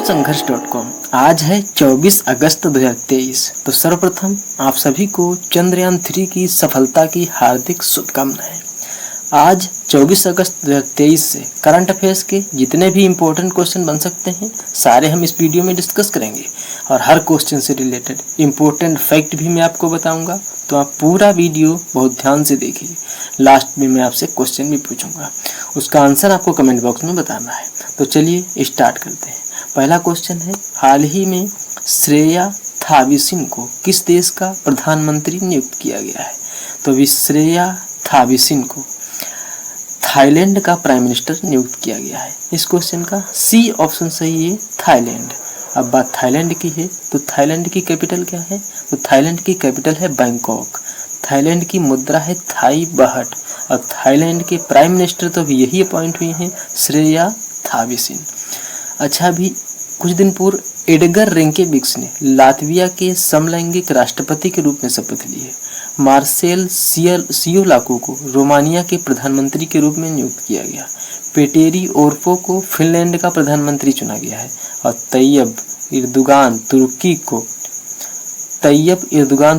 संघर्ष.com। आज है 24 अगस्त 2023। तो सर्वप्रथम आप सभी को चंद्रयान 3 की सफलता की हार्दिक शुभकामनाएं। आज 24 अगस्त 2023 से करंट अफेयर्स के जितने भी इम्पोर्टेंट क्वेश्चन बन सकते हैं सारे हम इस वीडियो में डिस्कस करेंगे और हर क्वेश्चन से रिलेटेड इम्पोर्टेंट फैक्ट भी मैं आपको बताऊंगा। तो आप पूरा वीडियो बहुत ध्यान से देखिए। लास्ट में मैं आपसे क्वेश्चन भी पूछूंगा, उसका आंसर आपको कमेंट बॉक्स में बताना है। तो चलिए स्टार्ट करते हैं। पहला क्वेश्चन है, हाल ही में श्रेया थाविसिन को किस देश का प्रधानमंत्री नियुक्त किया गया है? तो अभी श्रेया थाविसिन को थाईलैंड का प्राइम मिनिस्टर नियुक्त किया गया है। इस क्वेश्चन का सी ऑप्शन सही है, थाईलैंड। अब बात थाईलैंड की है तो थाईलैंड की कैपिटल क्या है? तो थाईलैंड की कैपिटल है बैंकॉक। थाईलैंड की मुद्रा है थाई बाहट और थाईलैंड के प्राइम मिनिस्टर तो अभी यही अपॉइंट हुए हैं, श्रेया थाविसिन। अच्छा, अभी कुछ दिन पूर्व एडगर रेंकेविक्स ने लातविया के समलैंगिक राष्ट्रपति के रूप में शपथ ली है। मार्सेल सियोलाको को रोमानिया के प्रधानमंत्री के रूप में नियुक्त किया गया। पेटेरी ओर्पो को फिनलैंड का प्रधानमंत्री चुना गया है और तैयब इर्दुगान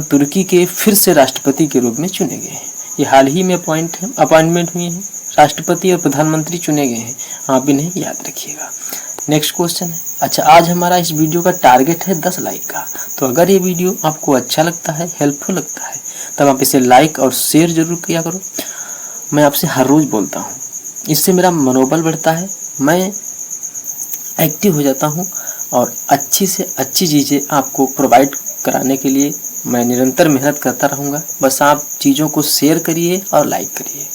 तुर्की के फिर से राष्ट्रपति के रूप में चुने गए हैं। ये हाल ही में अपॉइंटमेंट हुए हैं, राष्ट्रपति और प्रधानमंत्री चुने गए हैं। आप इन्हें याद रखिएगा। नेक्स्ट क्वेश्चन है, अच्छा आज हमारा इस वीडियो का टारगेट है 10 लाइक का। तो अगर ये वीडियो आपको अच्छा लगता है, हेल्पफुल लगता है, तब आप इसे लाइक और शेयर जरूर किया करो। मैं आपसे हर रोज़ बोलता हूँ, इससे मेरा मनोबल बढ़ता है, मैं एक्टिव हो जाता हूँ और अच्छी से अच्छी चीज़ें आपको प्रोवाइड कराने के लिए मैं निरंतर मेहनत करता रहूँगा। बस आप चीज़ों को शेयर करिए और लाइक करिए।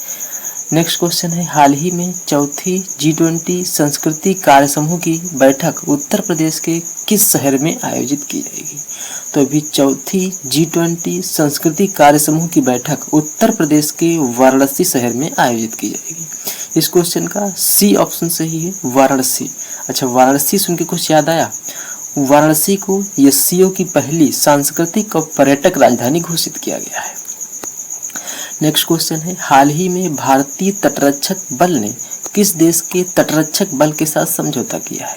नेक्स्ट क्वेश्चन है, हाल ही में चौथी G20 संस्कृति कार्य समूह की बैठक उत्तर प्रदेश के किस शहर में आयोजित की जाएगी? तो अभी चौथी G20 संस्कृति कार्य समूह की बैठक उत्तर प्रदेश के वाराणसी शहर में आयोजित की जाएगी। इस क्वेश्चन का सी ऑप्शन सही है, वाराणसी। अच्छा, वाराणसी सुन के कुछ याद आया? वाराणसी को एससीओ की पहली सांस्कृतिक और पर्यटक राजधानी घोषित किया गया है। नेक्स्ट क्वेश्चन है, हाल ही में भारतीय तटरक्षक बल ने किस देश के तटरक्षक बल के साथ समझौता किया है?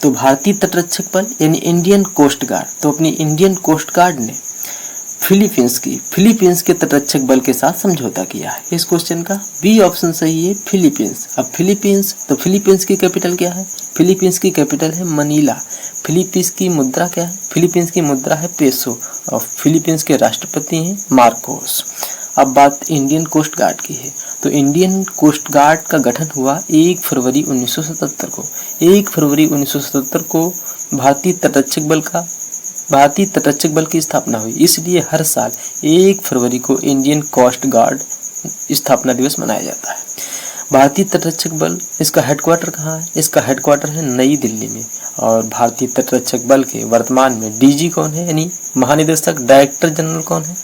तो भारतीय तटरक्षक बल यानी इंडियन कोस्ट गार्ड, तो अपनी इंडियन कोस्ट गार्ड ने फिलीपींस के तटरक्षक बल के साथ समझौता किया है। इस क्वेश्चन का बी ऑप्शन सही है, फिलीपींस। अब फिलीपींस की कैपिटल क्या है? फिलीपींस की कैपिटल है मनीला। फिलीपींस की मुद्रा क्या है? फिलीपींस की मुद्रा है पेसो और फिलीपींस के राष्ट्रपति हैं मार्कोस। अब बात इंडियन कोस्ट गार्ड की है। तो इंडियन कोस्ट गार्ड का गठन हुआ 1 फरवरी 1977 को। 1 फरवरी 1977 को भारतीय तटरक्षक बल की स्थापना हुई। इसलिए हर साल 1 फरवरी को इंडियन कोस्ट गार्ड स्थापना दिवस मनाया जाता है। भारतीय तटरक्षक बल, इसका हेडक्वार्टर कहाँ है? इसका हेडक्वार्टर है नई दिल्ली में। और भारतीय तटरक्षक बल के वर्तमान में डीजी कौन है, यानी महानिदेशक डायरेक्टर जनरल कौन है?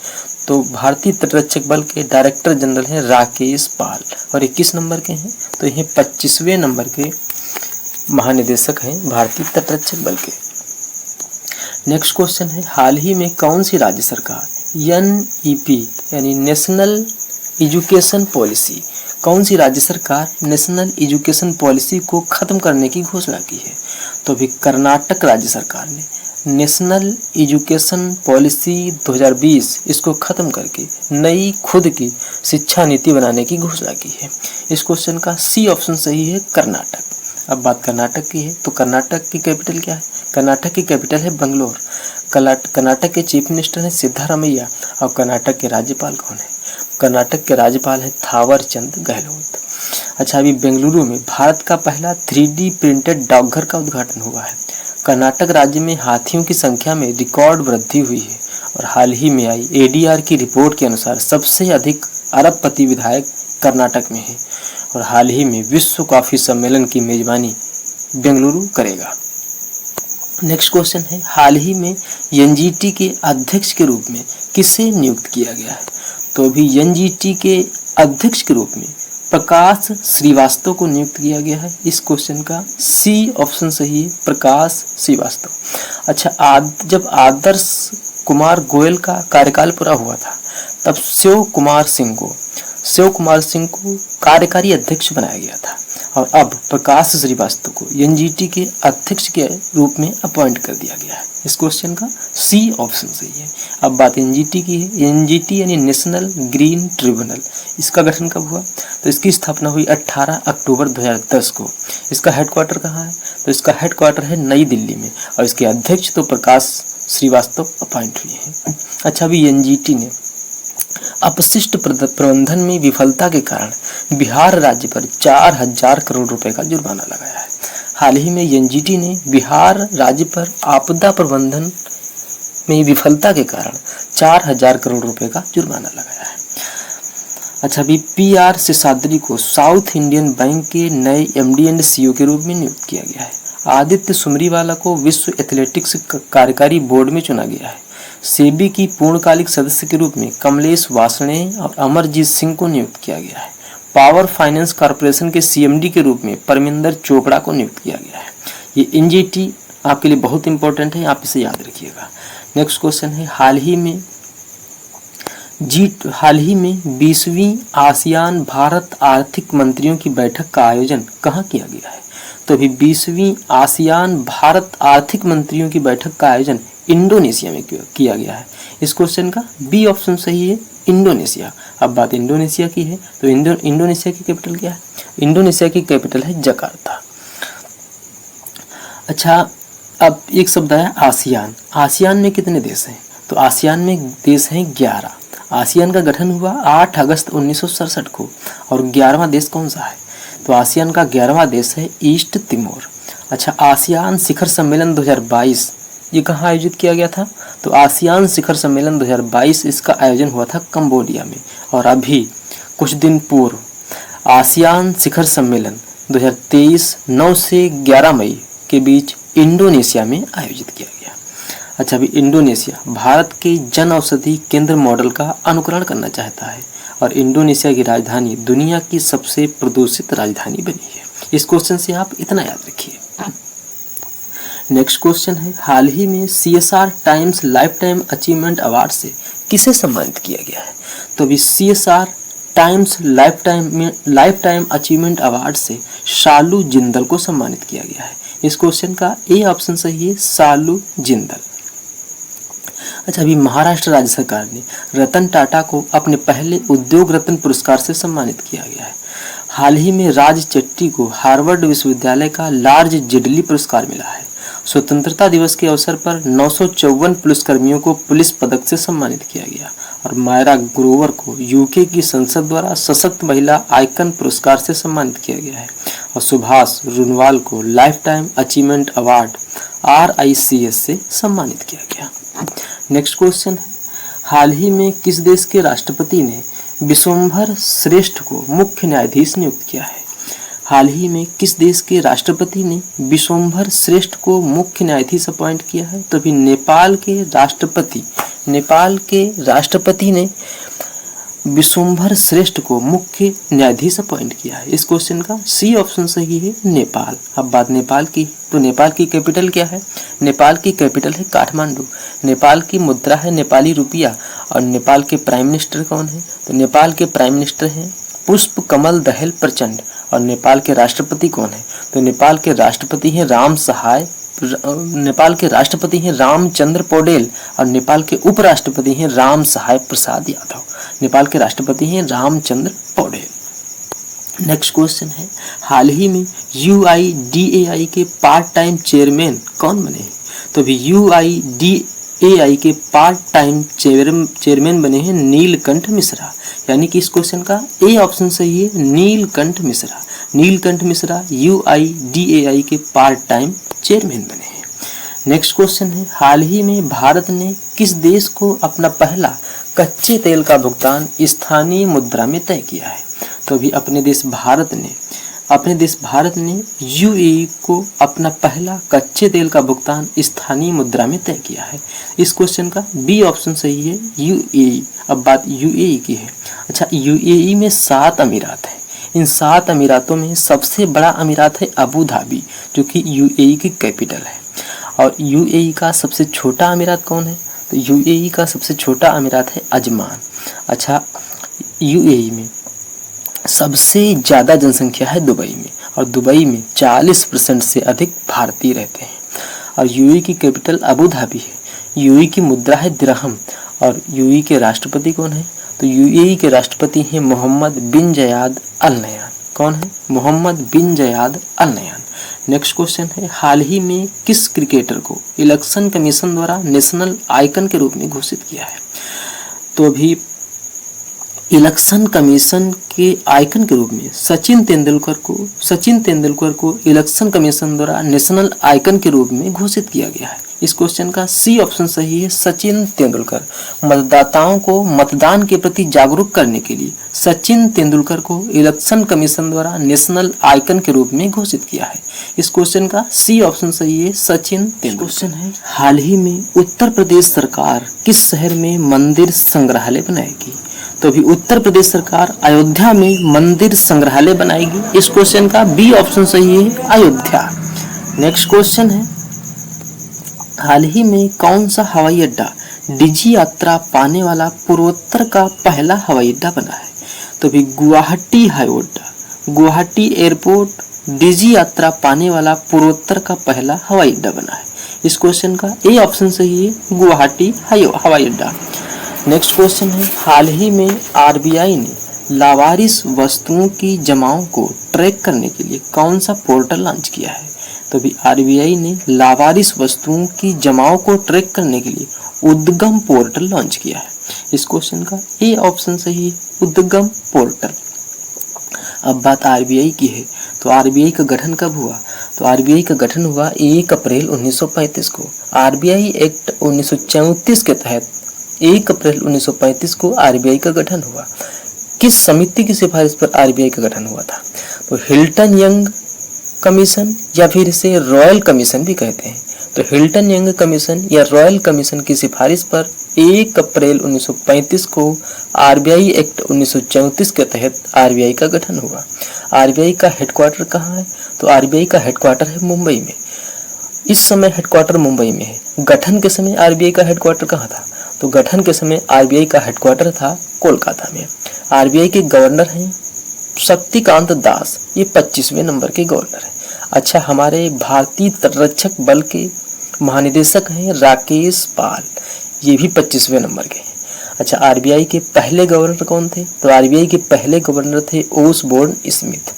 तो भारतीय तटरक्षक बल के डायरेक्टर जनरल हैं राकेश पाल और 21 नंबर के हैं। तो ये 25वें नंबर के महानिदेशक हैं भारतीय तटरक्षक बल के। नेक्स्ट क्वेश्चन है, हाल ही में कौन सी राज्य सरकार NEP यानी नेशनल एजुकेशन पॉलिसी, कौन सी राज्य सरकार नेशनल एजुकेशन पॉलिसी को खत्म करने की घोषणा की है? तो अभी कर्नाटक राज्य सरकार ने नेशनल एजुकेशन पॉलिसी 2020 इसको खत्म करके नई खुद की शिक्षा नीति बनाने की घोषणा की है। इस क्वेश्चन का सी ऑप्शन सही है, कर्नाटक। अब बात कर्नाटक की है तो कर्नाटक की कैपिटल क्या है? कर्नाटक की कैपिटल है बंगलोर। कर्नाटक के चीफ मिनिस्टर हैं सिद्धारमैया और कर्नाटक के राज्यपाल कौन है? कर्नाटक के राज्यपाल हैं थावरचंद गहलोत। अच्छा, अभी बेंगलुरु में भारत का पहला 3D प्रिंटेड डाकघर का उद्घाटन हुआ है। कर्नाटक राज्य में हाथियों की संख्या में रिकॉर्ड वृद्धि हुई है और हाल ही में आई ADR की रिपोर्ट के अनुसार सबसे अधिक अरबपति विधायक कर्नाटक में है और हाल ही में विश्व कॉफी सम्मेलन की मेजबानी बेंगलुरु करेगा। नेक्स्ट क्वेश्चन है, हाल ही में NGT के अध्यक्ष के रूप में किसे नियुक्त किया गया है? तो अभी NGT के अध्यक्ष के रूप में प्रकाश श्रीवास्तव को नियुक्त किया गया है। इस क्वेश्चन का सी ऑप्शन सही है, प्रकाश श्रीवास्तव। अच्छा, जब आदर्श कुमार गोयल का कार्यकाल पूरा हुआ था तब शिव कुमार सिंह को शिव कुमार सिंह को कार्यकारी अध्यक्ष बनाया गया था और अब प्रकाश श्रीवास्तव को एनजीटी के अध्यक्ष के रूप में अपॉइंट कर दिया गया है। इस क्वेश्चन का सी ऑप्शन सही है। अब बात एनजीटी की है। एनजीटी यानी नेशनल ग्रीन ट्रिब्यूनल, इसका गठन कब हुआ? तो इसकी स्थापना हुई 18 अक्टूबर 2010 को। इसका हेडक्वार्टर कहाँ है? तो इसका हेडक्वार्टर है नई दिल्ली में और इसके अध्यक्ष तो प्रकाश श्रीवास्तव अपॉइंट हुए हैं। अच्छा, अभी एनजीटी ने अपशिष्ट प्रबंधन में विफलता के कारण बिहार राज्य पर 4000 करोड़ रुपए का जुर्माना लगाया है। हाल ही में एनजीटी ने बिहार राज्य पर आपदा प्रबंधन में विफलता के कारण 4000 करोड़ रुपए का जुर्माना लगाया है। अच्छा, अभी पीआर शेषाद्री को साउथ इंडियन बैंक के नए एमडी एंड सीईओ के रूप में नियुक्त किया गया है। आदित्य सुमरीवाला को विश्व एथलेटिक्स कार्यकारी बोर्ड में चुना गया है। सेबी की पूर्णकालिक सदस्य के रूप में कमलेश वासणे और अमरजीत सिंह को नियुक्त किया गया है। पावर फाइनेंस कॉर्पोरेशन के सीएमडी के रूप में परमिंदर चोपड़ा को नियुक्त किया गया है। ये एनजीटी आपके लिए बहुत इंपॉर्टेंट है, आप इसे याद रखिएगा। नेक्स्ट क्वेश्चन है, हाल ही में 20वीं आसियान भारत आर्थिक मंत्रियों की बैठक का आयोजन कहाँ किया गया है? तो अभी 20वीं आसियान भारत आर्थिक मंत्रियों की बैठक का आयोजन इंडोनेशिया में किया गया है। इस क्वेश्चन का बी ऑप्शन सही है, इंडोनेशिया। अब बात इंडोनेशिया की है तो इंडोनेशिया की कैपिटल क्या है? इंडोनेशिया की कैपिटल है जकार्ता। अच्छा, अब एक शब्द आया आसियान। आसियान में कितने देश हैं? तो आसियान में देश हैं 11। आसियान का गठन हुआ 8 अगस्त 1967 को और 11वां देश कौन सा है? तो आसियान का 11वां देश है ईस्ट तिमोर। अच्छा, आसियान शिखर सम्मेलन 2022 ये कहाँ आयोजित किया गया था? तो आसियान शिखर सम्मेलन 2022 इसका आयोजन हुआ था कंबोडिया में। और अभी कुछ दिन पूर्व आसियान शिखर सम्मेलन 2023 9 से 11 मई के बीच इंडोनेशिया में आयोजित किया गया। अच्छा, अभी इंडोनेशिया भारत के जन औषधि केंद्र मॉडल का अनुकरण करना चाहता है और इंडोनेशिया की राजधानी दुनिया की सबसे प्रदूषित राजधानी बनी है। इस क्वेश्चन से आप इतना याद रखिए। नेक्स्ट क्वेश्चन है, हाल ही में CSR times life time achievement award से किसे सम्मानित किया गया है? तो अभी CSR times life time achievement award से शालू जिंदल को सम्मानित किया गया है। इस क्वेश्चन का ए ऑप्शन सही है, शालू जिंदल। अच्छा, अभी महाराष्ट्र राज्य सरकार ने रतन टाटा को अपने पहले उद्योग रत्न पुरस्कार से सम्मानित किया गया है। हाल ही में राज चट्टी को हार्वर्ड विश्वविद्यालय का लार्ज जेडली पुरस्कार मिला है। स्वतंत्रता दिवस के अवसर पर 954 पुलिसकर्मियों को पुलिस पदक से सम्मानित किया गया और मायरा ग्रोवर को यूके की संसद द्वारा सशक्त महिला आइकन पुरस्कार से सम्मानित किया गया है और सुभाष रुनवाल को life time achievement award RICS से सम्मानित किया गया। नेक्स्ट क्वेश्चन है, हाल ही में किस देश के राष्ट्रपति ने विश्वंभर श्रेष्ठ को मुख्य न्यायाधीश नियुक्त किया है? हाल ही में किस देश के राष्ट्रपति ने विश्वंभर श्रेष्ठ को मुख्य न्यायाधीश अपॉइंट किया है? तो अभी नेपाल के राष्ट्रपति ने विश्वंभर श्रेष्ठ को मुख्य न्यायाधीश अपॉइंट किया है। इस क्वेश्चन का सी ऑप्शन सही है, नेपाल। अब बात नेपाल की, तो नेपाल की कैपिटल क्या है? नेपाल की कैपिटल है काठमांडू। नेपाल की मुद्रा है नेपाली रुपया और नेपाल के प्राइम मिनिस्टर कौन है? तो नेपाल के प्राइम मिनिस्टर हैं पुष्प कमल दहल प्रचंड। और नेपाल के राष्ट्रपति कौन है? तो नेपाल के राष्ट्रपति हैं राष्ट्रपति हैं रामचंद्र पौडेल और नेपाल के उपराष्ट्रपति हैं राम सहाय प्रसाद यादव। नेपाल के राष्ट्रपति हैं रामचंद्र पौडेल। नेक्स्ट क्वेश्चन है, हाल ही में UIDAI के पार्ट टाइम चेयरमैन कौन बने हैं? तो अभी UIDAI के पार्ट टाइम चेयरमैन बने हैं नीलकंठ मिश्रा। यानी कि इस क्वेश्चन का ए ऑप्शन सही है, नीलकंठ मिश्रा। नीलकंठ मिश्रा UIDAI के पार्ट टाइम चेयरमैन बने हैं। नेक्स्ट क्वेश्चन है, हाल ही में भारत ने किस देश को अपना पहला कच्चे तेल का भुगतान स्थानीय मुद्रा में तय किया है? तो अभी अपने देश भारत ने UAE को अपना पहला कच्चे तेल का भुगतान स्थानीय मुद्रा में तय किया है। इस क्वेश्चन का बी ऑप्शन सही है, UAE। अब बात UAE की है। अच्छा, UAE में 7 अमीरात हैं। इन 7 अमीरातों में सबसे बड़ा अमीरात है अबू धाबी, जो कि UAE की कैपिटल है। और UAE का सबसे छोटा अमीरात कौन है? तो UAE का सबसे छोटा अमीरात है अजमान। अच्छा, UAE में सबसे ज़्यादा जनसंख्या है दुबई में, और दुबई में 40% से अधिक भारतीय रहते हैं। और यूएई की कैपिटल अबू धाबी है। यूएई की मुद्रा है दिरहम। और यूएई के राष्ट्रपति कौन है? तो यूएई के राष्ट्रपति हैं मोहम्मद बिन जयाद अल नह्यान। कौन है? मोहम्मद बिन जयाद अल नह्यान। नेक्स्ट क्वेश्चन है, हाल ही में किस क्रिकेटर को इलेक्शन कमीशन द्वारा नेशनल आइकन के रूप में घोषित किया है? तो अभी इलेक्शन कमीशन के आइकन के रूप में सचिन तेंदुलकर को इलेक्शन कमीशन द्वारा नेशनल आइकन के रूप में घोषित किया गया है। इस क्वेश्चन का सी ऑप्शन सही है, सचिन तेंदुलकर। मतदाताओं को मतदान के प्रति जागरूक करने के लिए सचिन तेंदुलकर को इलेक्शन कमीशन द्वारा नेशनल आइकन के रूप में घोषित किया है। इस क्वेश्चन का सी ऑप्शन सही है, सचिन तेंदुलकर। क्वेश्चन है, हाल ही में उत्तर प्रदेश सरकार किस शहर में मंदिर संग्रहालय बनाएगी? तो अभी उत्तर प्रदेश सरकार अयोध्या में मंदिर संग्रहालय बनाएगी। इस क्वेश्चन का बी ऑप्शन सही है, अयोध्या। नेक्स्ट क्वेश्चन है, हाल ही में कौन सा हवाई अड्डा डिजी यात्रा पाने वाला पूर्वोत्तर का पहला हवाई अड्डा बना है? तो अभी गुवाहाटी हवाई अड्डा, गुवाहाटी एयरपोर्ट डिजी यात्रा पाने वाला पूर्वोत्तर का पहला हवाई अड्डा बना है। इस क्वेश्चन का ए ऑप्शन सही है, गुवाहाटी हवाई अड्डा। नेक्स्ट क्वेश्चन है, हाल ही में आरबीआई ने लावारिस वस्तुओं की जमाओं को ट्रैक करने के लिए कौन सा पोर्टल लॉन्च किया है? तो भी आरबीआई ने लावारिस वस्तुओं की जमाओं को ट्रैक करने के लिए उद्गम पोर्टल लॉन्च किया है। इस क्वेश्चन का ए ऑप्शन सही है, उद्गम पोर्टल। अब बात आरबीआई की है, तो आरबीआई का गठन कब हुआ? तो आरबीआई का गठन हुआ 1 अप्रैल 1935 को। आरबीआई एक्ट 1934 के तहत 1 अप्रैल 1935 को आरबीआई का गठन हुआ। किस समिति की सिफारिश पर आरबीआई का गठन हुआ था? तो हिल्टन यंग कमीशन, या फिर इसे रॉयल कमीशन भी कहते हैं। तो हिल्टन यंग कमीशन या रॉयल कमीशन की सिफारिश पर 1 अप्रैल 1935 को आरबीआई एक्ट 1934 के तहत आरबीआई का गठन हुआ। आरबीआई का हेडक्वार्टर कहाँ है? तो आरबीआई का हेडक्वार्टर है मुंबई में। इस समय हेडक्वार्टर मुंबई में है। गठन के समय आरबीआई का हेडक्वार्टर कहाँ था? तो गठन के समय आरबीआई का हेडक्वार्टर था कोलकाता में। आरबीआई के गवर्नर हैं शक्तिकांत दास, ये 25वें नंबर के गवर्नर हैं। अच्छा, हमारे भारतीय तटरक्षक बल के महानिदेशक हैं राकेश पाल, ये भी 25वें नंबर के हैं। अच्छा, आरबीआई के पहले गवर्नर कौन थे? तो आरबीआई के पहले गवर्नर थे ओसबोर्न स्मिथ।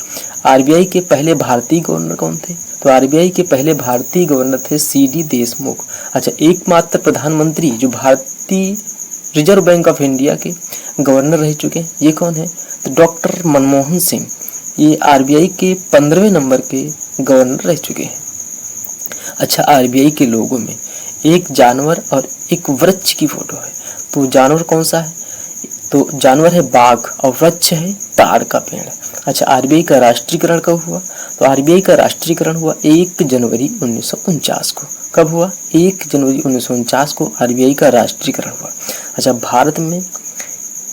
आरबीआई के पहले भारतीय गवर्नर कौन थे? तो आरबीआई के पहले भारतीय गवर्नर थे सीडी देशमुख। अच्छा, एकमात्र प्रधानमंत्री जो भारतीय रिजर्व बैंक ऑफ इंडिया के गवर्नर रह चुके हैं, ये कौन है? तो डॉक्टर मनमोहन सिंह, ये आरबीआई के 15वें नंबर के गवर्नर रह चुके हैं। अच्छा, आरबीआई के लोगों में एक जानवर और एक वृक्ष की फोटो है, तो जानवर कौन सा है? तो जानवर है बाघ और वृक्ष है ताड़ का पेड़। अच्छा, आरबीआई का राष्ट्रीयकरण कब हुआ? तो आरबीआई का राष्ट्रीयकरण हुआ 1 जनवरी 1949 को। कब हुआ? 1 जनवरी 1949 को आरबीआई का राष्ट्रीयकरण हुआ। अच्छा, भारत में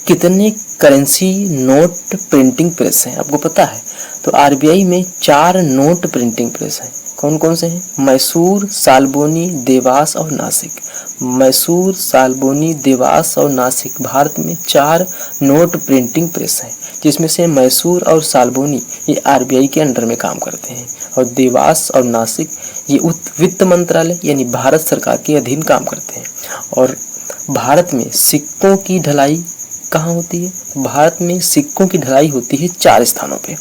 कितने करेंसी नोट प्रिंटिंग प्रेस हैं, आपको पता है? तो आरबीआई में 4 नोट प्रिंटिंग प्रेस हैं। कौन कौन से हैं? मैसूर, सालबोनी, देवास और नासिक। मैसूर, सालबोनी, देवास और नासिक, भारत में 4 नोट प्रिंटिंग प्रेस हैं, जिसमें से मैसूर और सालबोनी ये आरबीआई के अंडर में काम करते हैं, और देवास और नासिक ये वित्त मंत्रालय यानी भारत सरकार के अधीन काम करते हैं। और भारत में सिक्कों की ढलाई कहाँ होती है? भारत में सिक्कों की ढलाई होती है 4 स्थानों पे,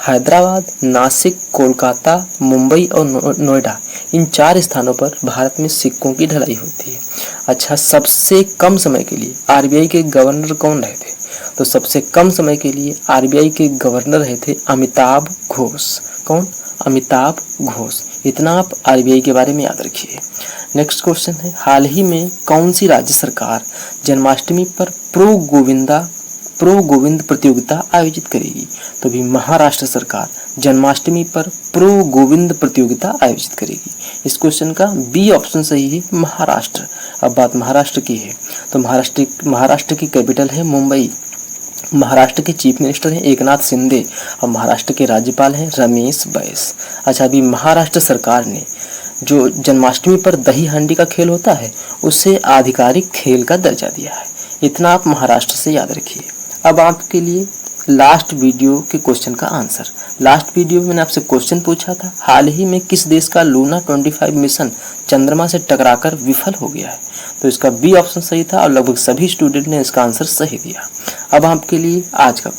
हैदराबाद, नासिक, कोलकाता, मुंबई और नोएडा। इन 4 स्थानों पर भारत में सिक्कों की ढलाई होती है। अच्छा, सबसे कम समय के लिए आरबीआई के गवर्नर कौन रहे थे? तो सबसे कम समय के लिए आरबीआई के गवर्नर रहे थे अमिताभ घोष। कौन? अमिताभ घोष। इतना आप आरबीआई के बारे में याद रखिए। नेक्स्ट क्वेश्चन है, हाल ही में कौन सी राज्य सरकार जन्माष्टमी पर प्रो गोविंद प्रतियोगिता आयोजित करेगी? तो भी महाराष्ट्र सरकार जन्माष्टमी पर प्रो गोविंद प्रतियोगिता आयोजित करेगी। इस क्वेश्चन का बी ऑप्शन सही है, महाराष्ट्र। अब बात महाराष्ट्र की है, तो महाराष्ट्र की कैपिटल है मुंबई। महाराष्ट्र के चीफ मिनिस्टर हैं एकनाथ शिंदे और महाराष्ट्र के राज्यपाल हैं रमेश बैस। अच्छा, अभी महाराष्ट्र सरकार ने जो जन्माष्टमी पर दही हांडी का खेल होता है उसे आधिकारिक खेल का दर्जा दिया है। इतना आप महाराष्ट्र से याद रखिए। अब आपके लिए लास्ट वीडियो के क्वेश्चन का आंसर। लास्ट वीडियो में मैंने आपसे क्वेश्चन पूछा था, हाल ही में किस देश का लूना 25 मिशन चंद्रमा से टकराकर विफल हो गया है? तो इसका बी ऑप्शन सही था और लगभग सभी स्टूडेंट ने इसका आंसर सही दिया। अब आपके लिए आज का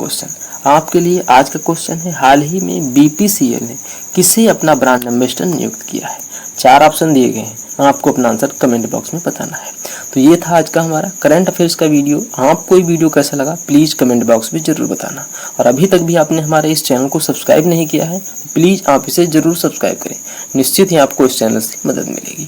क्वेश्चन है, हाल ही में BPCL ने किसे अपना ब्रांड एम्बेसडर नियुक्त किया है? 4 ऑप्शन दिए गए हैं, आपको अपना आंसर कमेंट बॉक्स में बताना है। तो ये था आज का हमारा करंट अफेयर्स का वीडियो। आपको ये वीडियो कैसा लगा प्लीज़ कमेंट बॉक्स में ज़रूर बताना। और अभी तक भी आपने हमारे इस चैनल को सब्सक्राइब नहीं किया है तो प्लीज़ आप इसे ज़रूर सब्सक्राइब करें। निश्चित ही आपको इस चैनल से मदद मिलेगी।